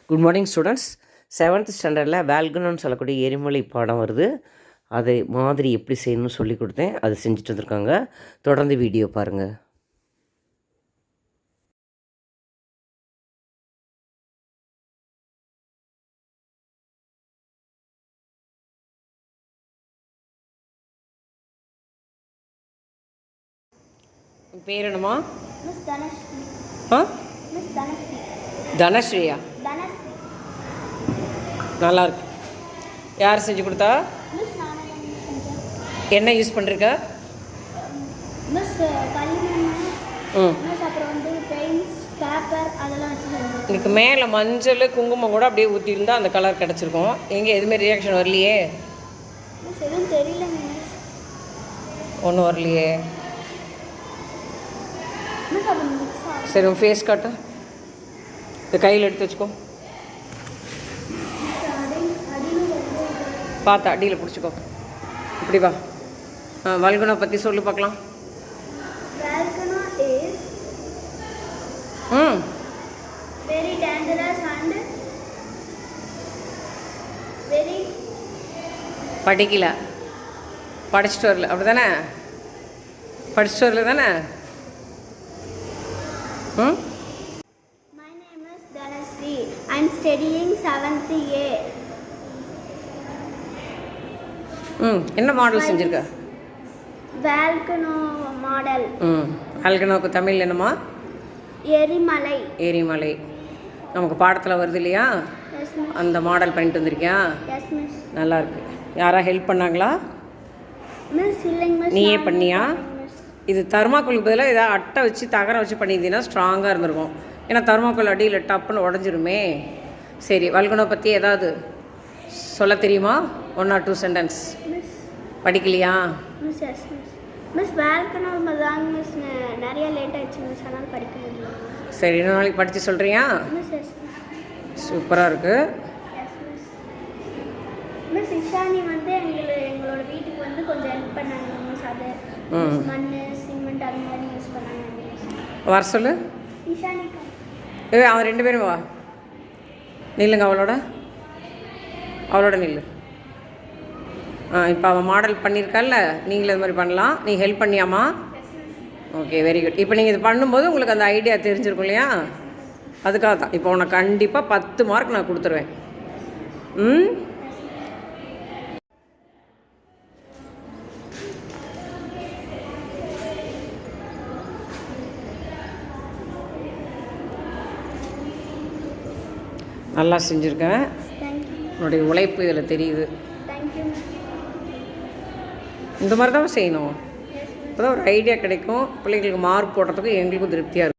Good morning students. 7th ஸ்டாண்டர்டில் வேல்கனோன்னு சொல்லக்கூடிய எரிமலை பாடம் வருது. அதை மாதிரி எப்படி செய்யணும்னு சொல்லி கொடுத்தேன். அதை செஞ்சுட்டு வந்திருக்காங்க. தொடர்ந்து வீடியோ பாருங்கள். பேர் என்னம்மா? தனஸ்ரீயா? நல்லா இருக்கு. யார் செஞ்சு கொடுத்தா? என்ன யூஸ் பண்ணுறீங்க? இதுக்கு மேலே மஞ்சள் குங்குமம் கூட அப்படியே ஊற்றிருந்தா அந்த கலர் கிடச்சிருக்கும். எங்கே எதுவுமே ரியாக்ஷன் வரலையே? ஒன்றும் வரலையே. சரி, உன் ஃபேஸ் காட்டு. இந்த கையில் எடுத்து வச்சுக்கோ. பார்த்தா அடியில் பிடிச்சிக்கோ. இப்படி வா. வல்குனா பற்றி சொல்லி பார்க்கலாம். very dangerous and very படிக்கல, படிச்சுட்டு வரல, அப்படி தானே? படிச்சுட்டு வரல தானே? My name is Dhanasri. I am studying 7th A. என்ன மாடல் செஞ்சுருக்க? Volcano model. வேல்கனோக்கு தமிழ் என்னம்மா? எரிமலை. எரிமலை நமக்கு பாடத்தில் வருது இல்லையா? அந்த மாடல் பண்ணிட்டு வந்திருக்கியா? நல்லா இருக்கு. யாரா ஹெல்ப் பண்ணாங்களா? நீயே பண்ணியா? இது தர்மாக்கோலுக்கு பதிலாக ஏதாவது அட்டை வச்சு தகரம் வச்சு பண்ணியிருந்தீங்கன்னா ஸ்ட்ராங்காக இருந்திருக்கும். ஏன்னா தர்மாக்கோல் அடியில் டப்புன்னு உடஞ்சிருமே. சரி, வல்குனோ பற்றி ஏதாவது சொல்ல தெரியுமா? 1 or 2 சென்டென்ஸ். படிக்கலையா? மிஸ் வேல்கனோ தான் மிஸ் நிறைய லேட் ஆயிடுச்சு மிஸ், அதனால படிக்க முடியல. சரி, இன்னொரு நாளைக்கு படித்து சொல்கிறியா? சூப்பராக இருக்குது. மிஸ் இஷானி வந்து எங்களோட வீட்டுக்கு வந்து கொஞ்சம் ஹெல்ப் பண்ணாங்க மிஸ். அது மண் சிமெண்ட் அது மாதிரி யூஸ் பண்ணாங்க. வர சொல்லு. இஷானி அவன் 2 பேரும் வா. நில்லுங்க, அவளோட நில்லு. இப்போ அவன் மாடல் பண்ணியிருக்கால, நீங்களும் இது மாதிரி பண்ணலாம். நீ ஹெல்ப் பண்ணியாமா? Okay, very good. இப்போ நீங்கள் இது பண்ணும்போது உங்களுக்கு அந்த ஐடியா தெரிஞ்சிருக்கும் இல்லையா? அதுக்காக தான். இப்போ உனக்கு கண்டிப்பாக 10 மார்க் நான் கொடுத்துருவேன். நல்லா செஞ்சுருக்கேன். உன்னுடைய உழைப்பு இதில் தெரியுது. இந்த மாதிரி தான் செய்யணும். அப்போ தான் ஒரு ஐடியா கிடைக்கும். பிள்ளைங்களுக்கு மார்க் போடுறதுக்கு எங்களுக்கும் திருப்தியாக இருக்கும்.